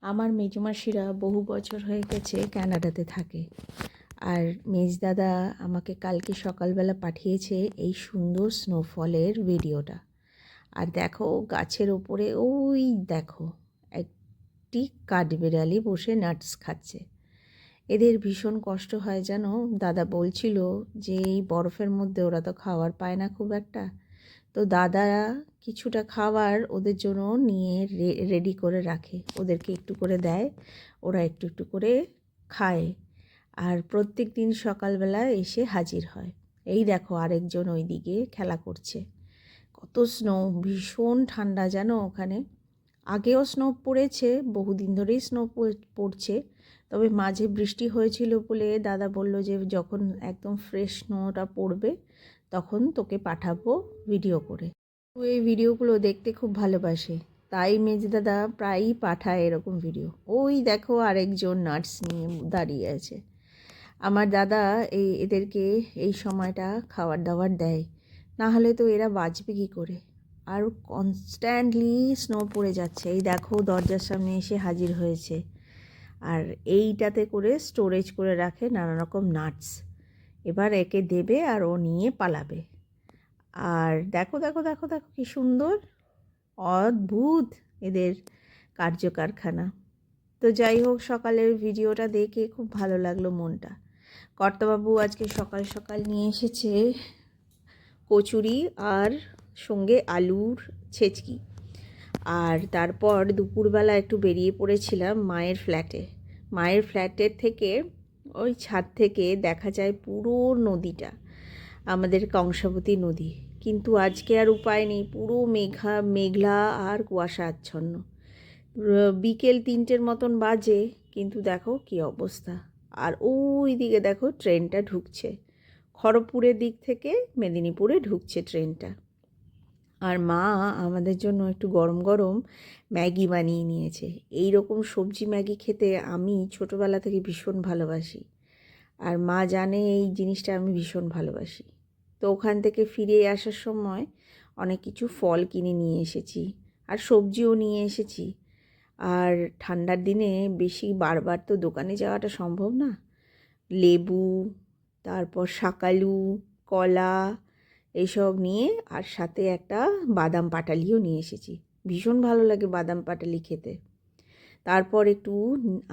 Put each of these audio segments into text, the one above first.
আমার মেজমাসিরা বহু বছর হয়ে গেছে কানাডাতে থাকে। আর মেজদাদা আমাকে কালকে সকালবেলা পাঠিয়েছে এই সুন্দর স্নোফলের ভিডিওটা। আর দেখো গাছের ওপরে ওই দেখো একটি কাঠবিড়ালি বসে নাটস খাচ্ছে। এদের ভীষণ কষ্ট হয় জানো। দাদা বলছিল যে এই বরফের মধ্যে ওরা তো খাবার পায় না খুব একটা, তো দাদারা কিছুটা খাবার ওদের জন্য নিয়ে রেডি করে রাখে, ওদেরকে একটু করে দেয়, ওরা একটু একটু করে খায়। আর প্রত্যেক দিন সকালবেলা এসে হাজির হয়। এই দেখো আরেকজন ওইদিকে খেলা করছে। কত স্নো, ভীষণ ঠান্ডা জানো ওখানে। আগেও স্নো পড়েছে, বহুদিন ধরেই স্নো পড়ছে, তবে মাঝে বৃষ্টি হয়েছিল বলে দাদা বলল যে যখন একদম ফ্রেশ স্নোটা পড়বে তখন তোকে পাঠাবো ভিডিও করে। তো এই ভিডিওগুলো দেখতে খুব ভালোবাসে, তাই মেজদাদা প্রায়ই পাঠায় এরকম ভিডিও। ওই দেখো আরেকজন নাটস নিয়ে দাঁড়িয়ে আছে। আমার দাদা এদেরকে এই সময়টা খাবার দাবার দেয়, না হলে তো এরা বাঁচবে কী করে। আর কনস্ট্যান্টলি স্নো পড়ে যাচ্ছে। এই দেখো দরজার সামনে এসে হাজির হয়েছে। আর এইটাতে করে স্টোরেজ করে রাখে নানা রকম নাটস। এবার একে দেবে আর ও নিয়ে পালাবে। আর দেখো দেখো দেখো দেখো কি সুন্দর, অদ্ভুত এদের কার্যকারখানা। তো যাই হোক, সকালের ভিডিওটা দেখে খুব ভালো লাগলো মনটা। কর্তাবাবু আজকে সকাল সকাল নিয়ে এসেছে কচুরি আর সঙ্গে আলুর ছেচকি। আর তারপর দুপুরবেলা একটু বেরিয়ে পড়েছিলাম মায়ের ফ্ল্যাটের থেকে ওই ছাদ থেকে দেখা যায় পুরো নদীটা, আমাদের কংসাবতী নদী। কিন্তু আজকে আর উপায় নেই, পুরো মেঘলা আর কুয়াশা আচ্ছন্ন। বিকেল 3টের মতন বাজে, কিন্তু দেখো কি অবস্থা। আর ওই দিকে দেখো ট্রেনটা ঢুকছে, খড়গপুরের দিক থেকে মেদিনীপুরে ঢুকছে ট্রেনটা। আর মা আমাদের জন্য একটু গরম গরম ম্যাগি বানিয়ে নিয়েছে। এই রকম সবজি ম্যাগি খেতে আমি ছোটোবেলা থেকে ভীষণ ভালোবাসি, আর মা জানে এই জিনিসটা আমি ভীষণ ভালোবাসি। তো ওখান থেকে ফিরে আসার সময় অনেক কিছু ফল কিনে নিয়ে এসেছি, আর সবজিও নিয়ে এসেছি। আর ঠান্ডার দিনে বেশি বারবার তো দোকানে যাওয়াটা সম্ভব না। লেবু, তারপর শাকালু, কলা এইসব নিয়ে, আর সাথে একটা বাদাম পাটালিও নিয়ে এসেছি। ভীষণ ভালো লাগে বাদাম পাটালি খেতে। তারপর একটু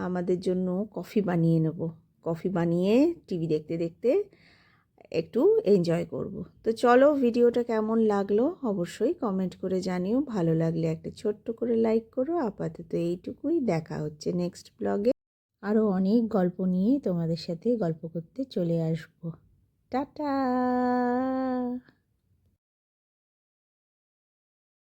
আমাদের জন্য কফি বানিয়ে নেব। কফি বানিয়ে টিভি দেখতে দেখতে একটু এনজয় করব। তো চলো, ভিডিওটা কেমন লাগলো অবশ্যই কমেন্ট করে জানিও। ভালো লাগলে একটা ছোট্ট করে লাইক করো। আপাতত এইটুকুই, দেখা হচ্ছে নেক্সট ব্লগে। আরও অনেক গল্প নিয়ে তোমাদের সাথে গল্প করতে চলে আসবো। টাটা।